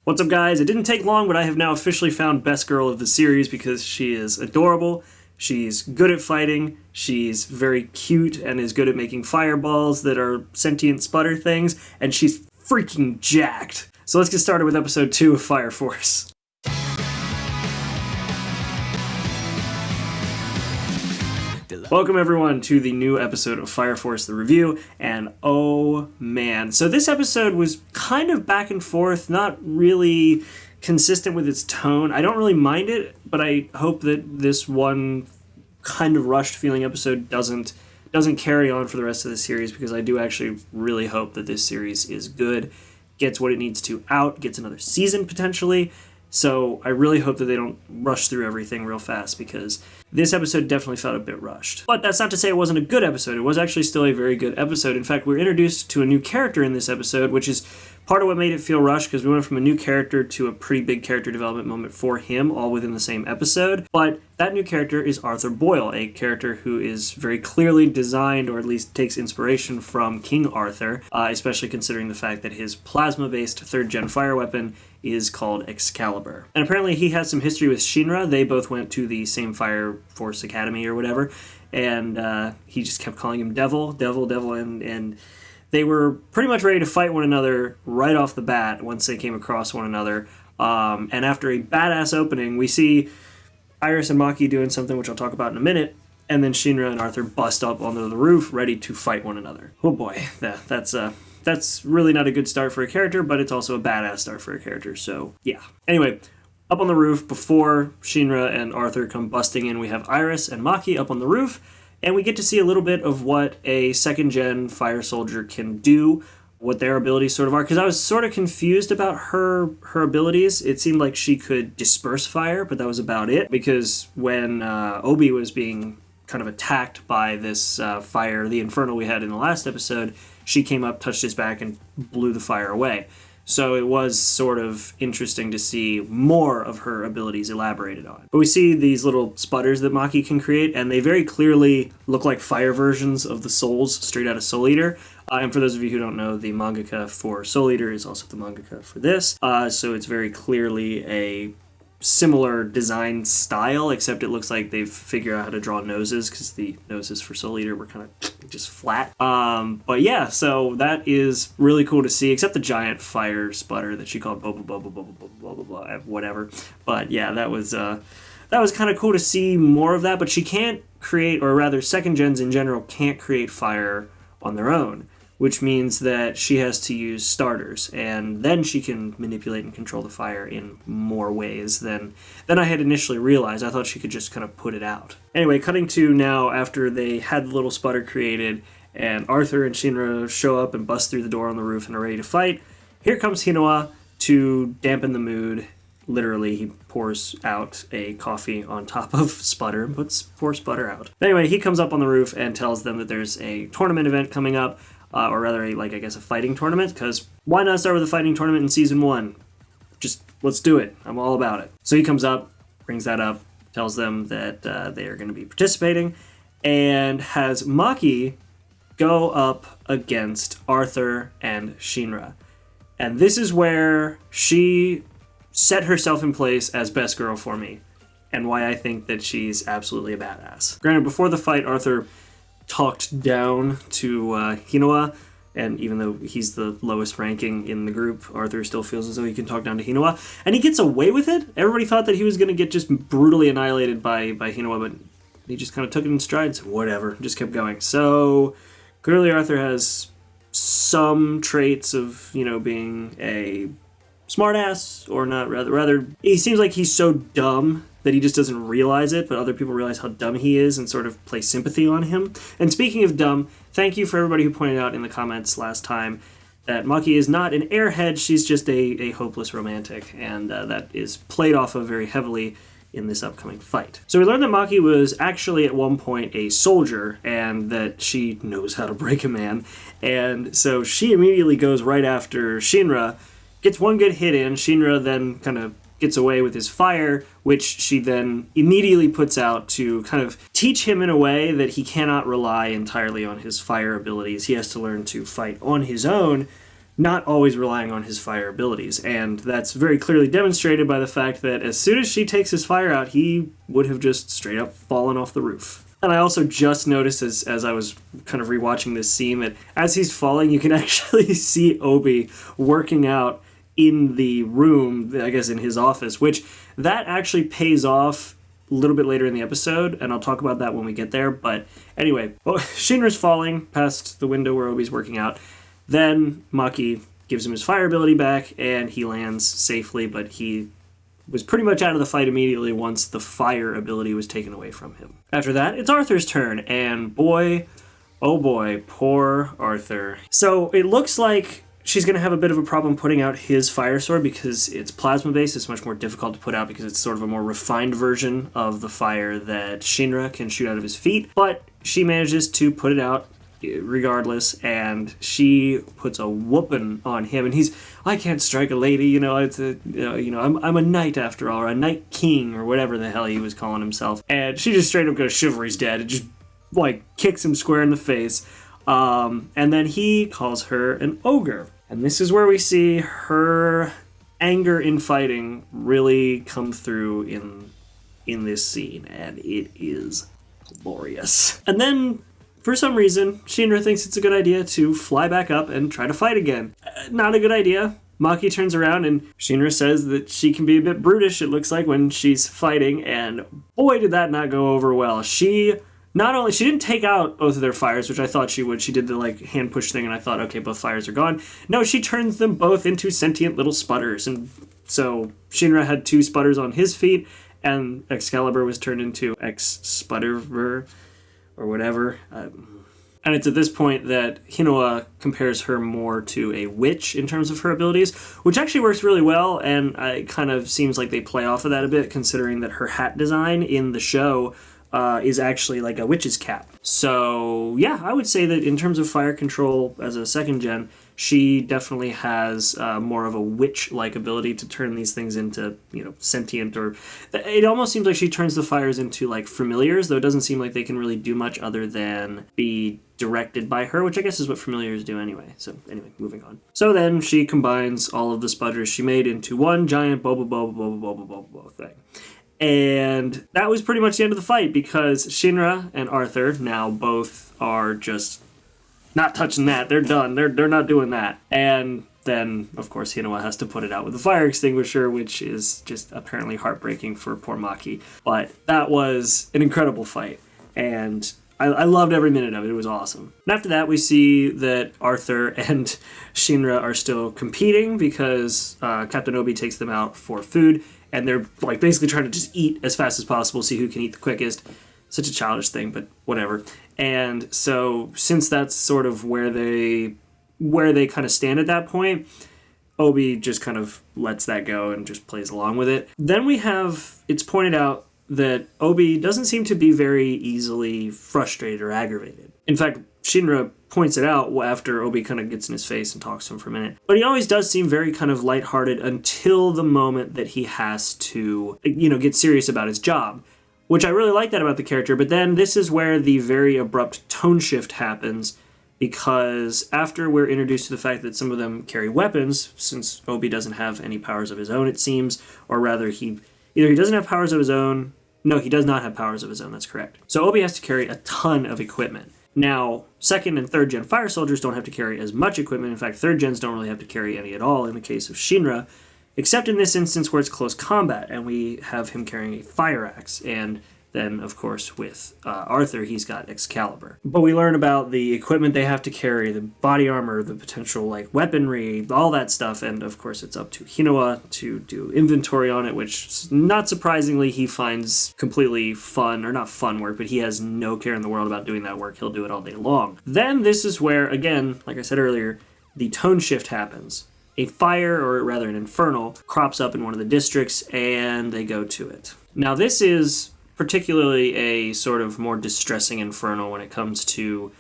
What's up, guys? It didn't take long, but I have now officially found best girl of the series because she is adorable, she's good at fighting, she's very cute and is good at making fireballs that are sentient sputter things, and she's freaking jacked. So let's get started with episode 2 of Fire Force. Welcome everyone to the new episode of Fire Force the Review, and oh man. So this episode was kind of back and forth, not really consistent with its tone. I don't really mind it, but I hope that this one kind of rushed feeling episode doesn't carry on for the rest of the series, because I do actually really hope that this series is good, gets what it needs to out, gets another season potentially. So I really hope that they don't rush through everything real fast, because this episode definitely felt a bit rushed. But that's not to say it wasn't a good episode. It was actually still a very good episode. In fact, we were introduced to a new character in this episode, which is part of what made it feel rushed, because we went from a new character to a pretty big character development moment for him, all within the same episode. But that new character is Arthur Boyle, a character who is very clearly designed, or at least takes inspiration from King Arthur, especially considering the fact that his plasma-based 3rd-gen fire weapon is called Excalibur. And apparently he has some history with Shinra. They both went to the same Fire Force Academy or whatever, and he just kept calling him Devil, and they were pretty much ready to fight one another right off the bat once they came across one another. And after a badass opening, we see Iris and Maki doing something which I'll talk about in a minute, and then Shinra and Arthur bust up onto the roof ready to fight one another. Oh boy, that's really not a good start for a character, but it's also a badass start for a character, so yeah. Anyway, up on the roof, before Shinra and Arthur come busting in, we have Iris and Maki up on the roof, and we get to see a little bit of what a 2nd-gen fire soldier can do, what their abilities sort of are, because I was sort of confused about her abilities. It seemed like she could disperse fire, but that was about it, because when Obi was being kind of attacked by this fire, the infernal we had in the last episode, she came up, touched his back, and blew the fire away. So it was sort of interesting to see more of her abilities elaborated on. But we see these little sputters that Maki can create, and they very clearly look like fire versions of the souls straight out of Soul Eater. And for those of you who don't know, the mangaka for Soul Eater is also the mangaka for this. So it's very clearly a similar design style, except it looks like they've figured out how to draw noses, because the noses for Soul Eater were kind of just flat. But yeah, so that is really cool to see, except the giant fire sputter that she called blah blah blah blah blah blah blah blah blah, whatever. But yeah, that was kind of cool to see more of that. But she can't create, or rather 2nd gens in general can't create fire on their own, which means that she has to use starters, and then she can manipulate and control the fire in more ways than I had initially realized. I thought she could just kind of put it out. Anyway, cutting to now after they had the little sputter created, and Arthur and Shinra show up and bust through the door on the roof and are ready to fight. Here comes Hinoa to dampen the mood. Literally, he pours out a coffee on top of Sputter, pours Sputter out. Anyway, he comes up on the roof and tells them that there's a tournament event coming up, or rather, a fighting tournament, because why not start with a fighting tournament in Season 1? Just, let's do it. I'm all about it. So he comes up, brings that up, tells them that they are going to be participating, and has Maki go up against Arthur and Shinra. And this is where she set herself in place as best girl for me, and why I think that she's absolutely a badass. Granted, before the fight, Arthur talked down to Hinoa, and even though he's the lowest ranking in the group, Arthur still feels as though he can talk down to Hinoa, and he gets away with it. Everybody thought that he was going to get just brutally annihilated by Hinoa, but he just kind of took it in stride and said, whatever, just kept going. So clearly Arthur has some traits of, being a smartass, or not, rather he seems like he's so dumb that he just doesn't realize it, but other people realize how dumb he is and sort of play sympathy on him. And speaking of dumb, thank you for everybody who pointed out in the comments last time that Maki is not an airhead, she's just a hopeless romantic, and that is played off of very heavily in this upcoming fight. So we learned that Maki was actually at one point a soldier, and that she knows how to break a man, and so she immediately goes right after Shinra, gets one good hit in. Shinra then kind of gets away with his fire, which she then immediately puts out to kind of teach him in a way that he cannot rely entirely on his fire abilities. He has to learn to fight on his own, not always relying on his fire abilities. And that's very clearly demonstrated by the fact that as soon as she takes his fire out, he would have just straight up fallen off the roof. And I also just noticed as I was kind of rewatching this scene that as he's falling, you can actually see Obi working out in the room, I guess in his office, which that actually pays off a little bit later in the episode, and I'll talk about that when we get there. But anyway, Shinra's falling past the window where Obi's working out. Then Maki gives him his fire ability back, and he lands safely, but he was pretty much out of the fight immediately once the fire ability was taken away from him. After that, it's Arthur's turn, and boy, oh boy, poor Arthur. So it looks like she's going to have a bit of a problem putting out his fire sword because it's plasma-based. It's much more difficult to put out because it's sort of a more refined version of the fire that Shinra can shoot out of his feet, but she manages to put it out regardless, and she puts a whooping on him, and he's, I can't strike a lady, it's I'm a knight after all, or a knight king, or whatever the hell he was calling himself, and she just straight up goes, chivalry's dead, and just kicks him square in the face, and then he calls her an ogre, and this is where we see her anger in fighting really come through in this scene, and it is glorious. And then for some reason, Shinra thinks it's a good idea to fly back up and try to fight again. Not a good idea. Maki turns around and Shinra says that she can be a bit brutish, it looks like, when she's fighting, and boy did that not go over well. She didn't take out both of their fires, which I thought she would. She did the hand push thing, and I thought, okay, both fires are gone. No, she turns them both into sentient little sputters, and so Shinra had 2 sputters on his feet, and Excalibur was turned into X-Sputterer, or whatever. And it's at this point that Hinoa compares her more to a witch in terms of her abilities, which actually works really well, and it kind of seems like they play off of that a bit, considering that her hat design in the show is actually like a witch's cap. So yeah, I would say that in terms of fire control as a second gen, she definitely has more of a witch-like ability to turn these things into, sentient, or it almost seems like she turns the fires into familiars, though it doesn't seem like they can really do much other than be directed by her, which I guess is what familiars do anyway. So anyway, moving on. So then she combines all of the sputters she made into one giant boba boba boba boba boba boba thing. And that was pretty much the end of the fight, because Shinra and Arthur now both are just not touching that. They're done. They're not doing that. And then, of course, Hinoa has to put it out with a fire extinguisher, which is just apparently heartbreaking for poor Maki. But that was an incredible fight, and I loved every minute of it. It was awesome. And after that, we see that Arthur and Shinra are still competing because Captain Obi takes them out for food, and they're basically trying to just eat as fast as possible, see who can eat the quickest. Such a childish thing, but whatever. And so since that's sort of where they kind of stand at that point, Obi just kind of lets that go and just plays along with it. Then it's pointed out that Obi doesn't seem to be very easily frustrated or aggravated. In fact, Shinra points it out after Obi kind of gets in his face and talks to him for a minute. But he always does seem very kind of lighthearted until the moment that he has to, get serious about his job, which I really like that about the character. But then this is where the very abrupt tone shift happens, because after we're introduced to the fact that some of them carry weapons, since Obi doesn't have any powers of his own, it seems, or rather he doesn't have powers of his own. No, he does not have powers of his own, that's correct. So Obi has to carry a ton of equipment. Now, 2nd and 3rd gen fire soldiers don't have to carry as much equipment. In fact, 3rd gens don't really have to carry any at all in the case of Shinra, except in this instance where it's close combat, and we have him carrying a fire axe, and then, of course, with Arthur, he's got Excalibur. But we learn about the equipment they have to carry, the body armor, the potential, weaponry, all that stuff, and, of course, it's up to Hinoa to do inventory on it, which, not surprisingly, he finds completely fun, or not fun work, but he has no care in the world about doing that work. He'll do it all day long. Then this is where, again, like I said earlier, the tone shift happens. A fire, or rather an infernal, crops up in one of the districts, and they go to it. Now, this is particularly a sort of more distressing infernal when it comes to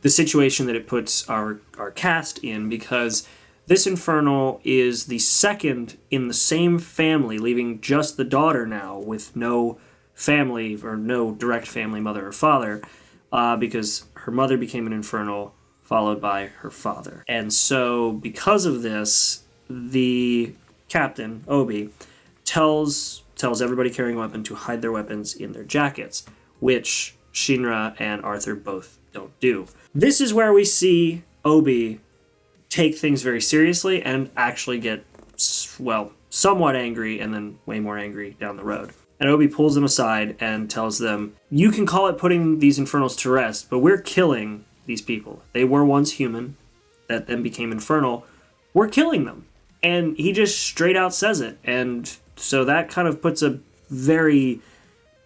the situation that it puts our cast in, because this infernal is the second in the same family, leaving just the daughter now with no family, or no direct family, mother or father, because her mother became an infernal, followed by her father. And so because of this, the captain, Obi, tells everybody carrying a weapon to hide their weapons in their jackets, which Shinra and Arthur both don't do. This is where we see Obi take things very seriously and actually get, somewhat angry and then way more angry down the road. And Obi pulls them aside and tells them, you can call it putting these infernals to rest, but we're killing these people. They were once human, that then became infernal. We're killing them. And he just straight out says it. And so that kind of puts a very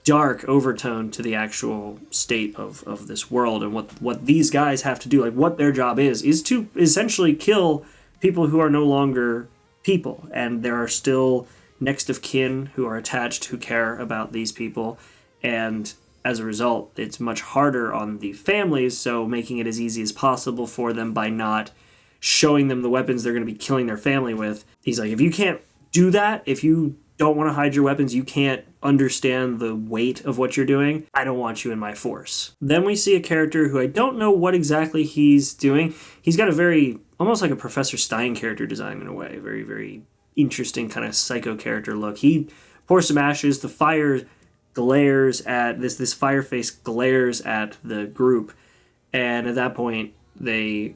dark overtone to the actual state of this world and what these guys have to do. Like, what their job is to essentially kill people who are no longer people. And there are still next of kin who are attached, who care about these people. And as a result, it's much harder on the families, so making it as easy as possible for them by not showing them the weapons they're going to be killing their family with. He's like, if you can't do that, if you don't want to hide your weapons, you can't understand the weight of what you're doing, I don't want you in my force. Then we see a character who I don't know what exactly he's doing. He's got a very, almost like a Professor Stein character design in a way. Very, very interesting kind of psycho character look. He pours some ashes, the fire glares at, this fire face glares at the group, and at that point, they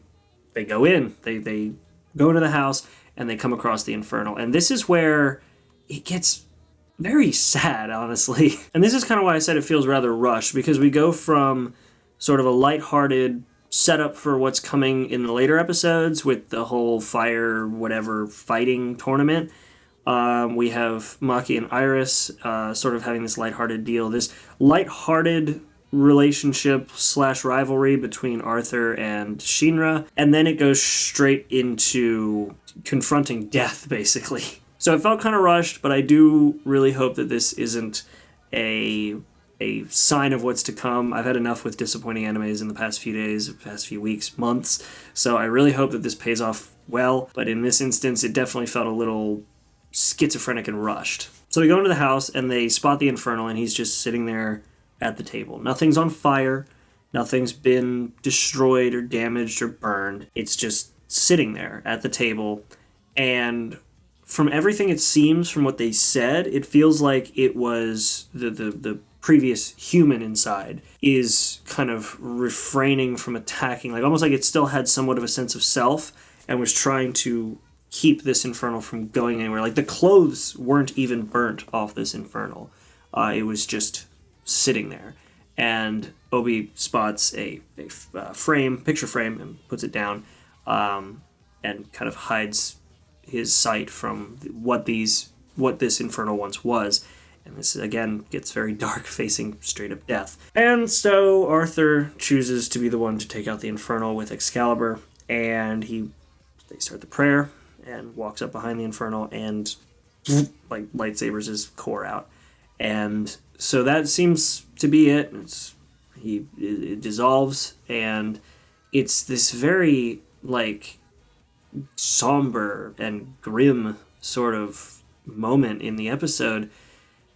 go in. They go into the house, and they come across the infernal. And this is where it gets very sad, honestly. And this is kind of why I said it feels rather rushed, because we go from sort of a lighthearted setup for what's coming in the later episodes with the whole fire whatever fighting tournament. We have Maki and Iris sort of having this lighthearted deal, this lighthearted relationship / rivalry between Arthur and Shinra, and then it goes straight into confronting death, basically. So it felt kind of rushed, but I do really hope that this isn't a sign of what's to come. I've had enough with disappointing animes in the past few days, past few weeks, months, so I really hope that this pays off well, but in this instance, it definitely felt a little schizophrenic and rushed. So they go into the house, and they spot the infernal, and he's just sitting there at the table. Nothing's on fire, nothing's been destroyed or damaged or burned. It's just sitting there at the table, and from everything it seems, from what they said, it feels like it was the previous human inside is kind of refraining from attacking, like almost like it still had somewhat of a sense of self and was trying to keep this infernal from going anywhere. Like the clothes weren't even burnt off this infernal. It was just sitting there. And Obi spots a picture frame, and puts it down, and kind of hides his sight from what this infernal once was. And this, again, gets very dark, facing straight up death. And so Arthur chooses to be the one to take out the infernal with Excalibur, and they start the prayer, and walks up behind the infernal, and like lightsabers his core out. And so that seems to be it. It dissolves, and it's this very, like, somber and grim sort of moment in the episode.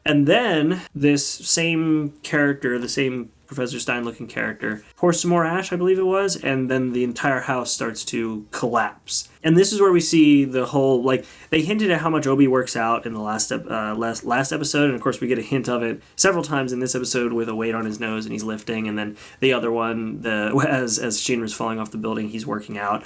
And then this same character, the same Professor Stein-looking character, pours some more ash, I believe it was, and then the entire house starts to collapse. And this is where we see the whole, like, they hinted at how much Obi works out in the last episode, and of course we get a hint of it several times in this episode with a weight on his nose and he's lifting, and then the other one, as Shinra's falling off the building, he's working out.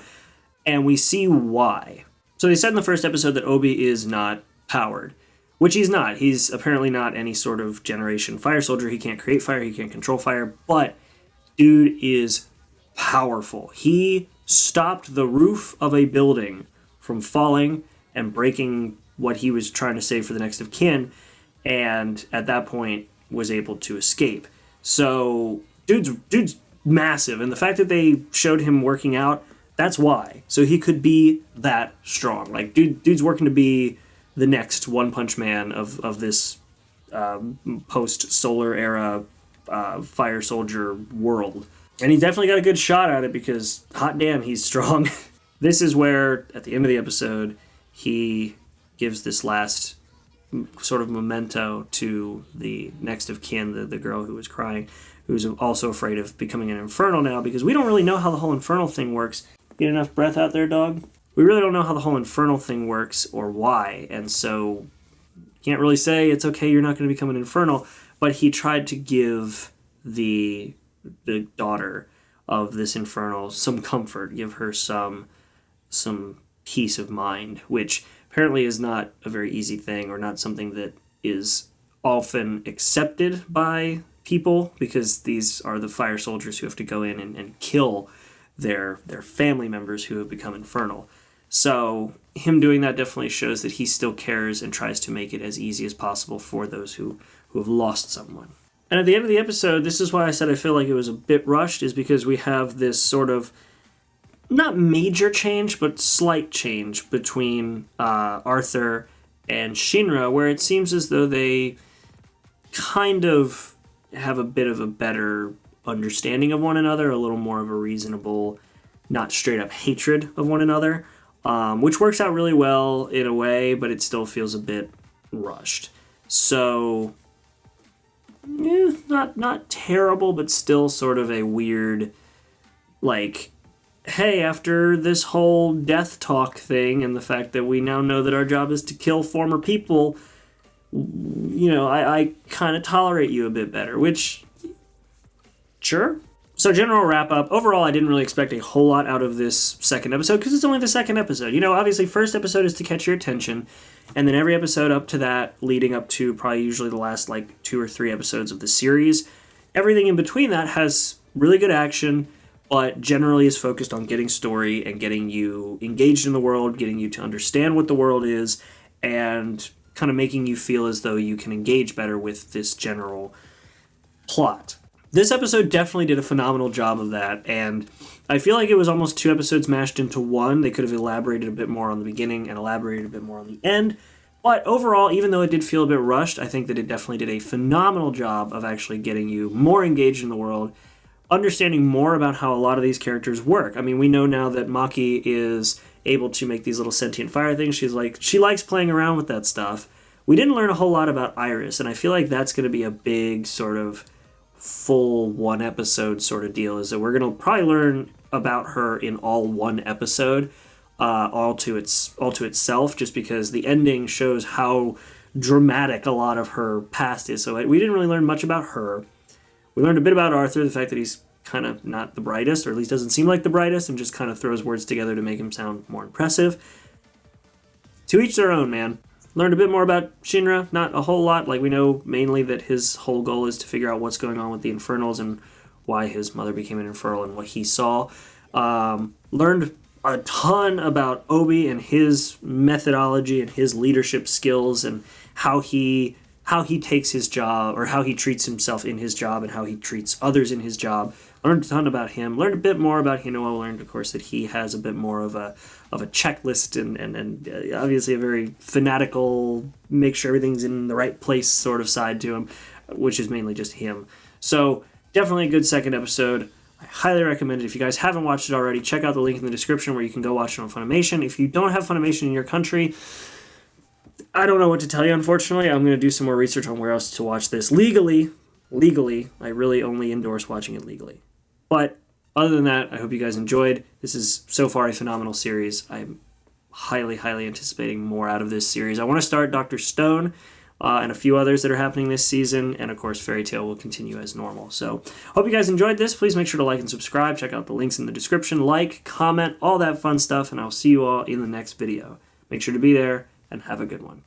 And we see why. So they said in the first episode that Obi is not powered, which he's not. He's apparently not any sort of generation fire soldier. He can't create fire, he can't control fire, but dude is powerful. He stopped the roof of a building from falling and breaking what he was trying to save for the next of kin, and at that point was able to escape. So dude's massive, and the fact that they showed him working out, that's why. So he could be that strong. Like, dude's working to be the next One Punch Man of this post-solar era fire soldier world. And he definitely got a good shot at it because, hot damn, he's strong. This is where, at the end of the episode, he gives this last sort of memento to the next of kin, the girl who was crying, who's also afraid of becoming an infernal now, because we don't really know how the whole infernal thing works. Get enough breath out there, dog? We really don't know how the whole infernal thing works or why, and so can't really say it's okay, you're not going to become an infernal, but he tried to give the daughter of this infernal some comfort, give her some peace of mind, which apparently is not a very easy thing, or not something that is often accepted by people, because these are the fire soldiers who have to go in and kill their family members who have become infernal. So him doing that definitely shows that he still cares and tries to make it as easy as possible for those who have lost someone. And at the end of the episode, this is why I said I feel like it was a bit rushed, is because we have this sort of, not major change, but slight change between Arthur and Shinra, where it seems as though they kind of have a bit of a better understanding of one another, a little more of a reasonable, not straight up hatred of one another, which works out really well in a way, but it still feels a bit rushed. So, not terrible, but still sort of a weird, like, hey, after this whole death talk thing and the fact that we now know that our job is to kill former people, I kind of tolerate you a bit better, which, sure. So general wrap up. Overall, I didn't really expect a whole lot out of this second episode, because it's only the second episode. Obviously, first episode is to catch your attention, and then every episode up to that, leading up to probably usually the last, 2 or 3 episodes of the series, everything in between that has really good action, but generally is focused on getting story and getting you engaged in the world, getting you to understand what the world is, and kind of making you feel as though you can engage better with this general plot. This episode definitely did a phenomenal job of that, and I feel like it was almost 2 episodes mashed into one. They could have elaborated a bit more on the beginning and elaborated a bit more on the end, but overall, even though it did feel a bit rushed, I think that it definitely did a phenomenal job of actually getting you more engaged in the world, understanding more about how a lot of these characters work. I mean, we know now that Maki is able to make these little sentient fire things. She likes playing around with that stuff. We didn't learn a whole lot about Iris, and I feel like that's going to be a big sort of full 1 episode sort of deal, is that we're going to probably learn about her in all 1 episode, all to itself, just because the ending shows how dramatic a lot of her past is. So we didn't really learn much about her. We learned a bit about Arthur, the fact that he's kind of not the brightest, or at least doesn't seem like the brightest, and just kind of throws words together to make him sound more impressive. To each their own, man. Learned a bit more about Shinra, not a whole lot. We know mainly that his whole goal is to figure out what's going on with the Infernals and why his mother became an Infernal and what he saw. Learned a ton about Obi and his methodology and his leadership skills and how he takes his job, or how he treats himself in his job and how he treats others in his job. Learned a ton about him. Learned a bit more about Hinoa. Learned, of course, that he has a bit more of a checklist and obviously a very fanatical, make sure everything's in the right place sort of side to him, which is mainly just him. So definitely a good second episode. I highly recommend it. If you guys haven't watched it already, check out the link in the description where you can go watch it on Funimation. If you don't have Funimation in your country, I don't know what to tell you, unfortunately. I'm going to do some more research on where else to watch this legally. I really only endorse watching it legally. But other than that, I hope you guys enjoyed. This is so far a phenomenal series. I'm highly, highly anticipating more out of this series. I want to start Dr. Stone and a few others that are happening this season. And of course, Fairy Tail will continue as normal. So hope you guys enjoyed this. Please make sure to like and subscribe. Check out the links in the description. Like, comment, all that fun stuff. And I'll see you all in the next video. Make sure to be there and have a good one.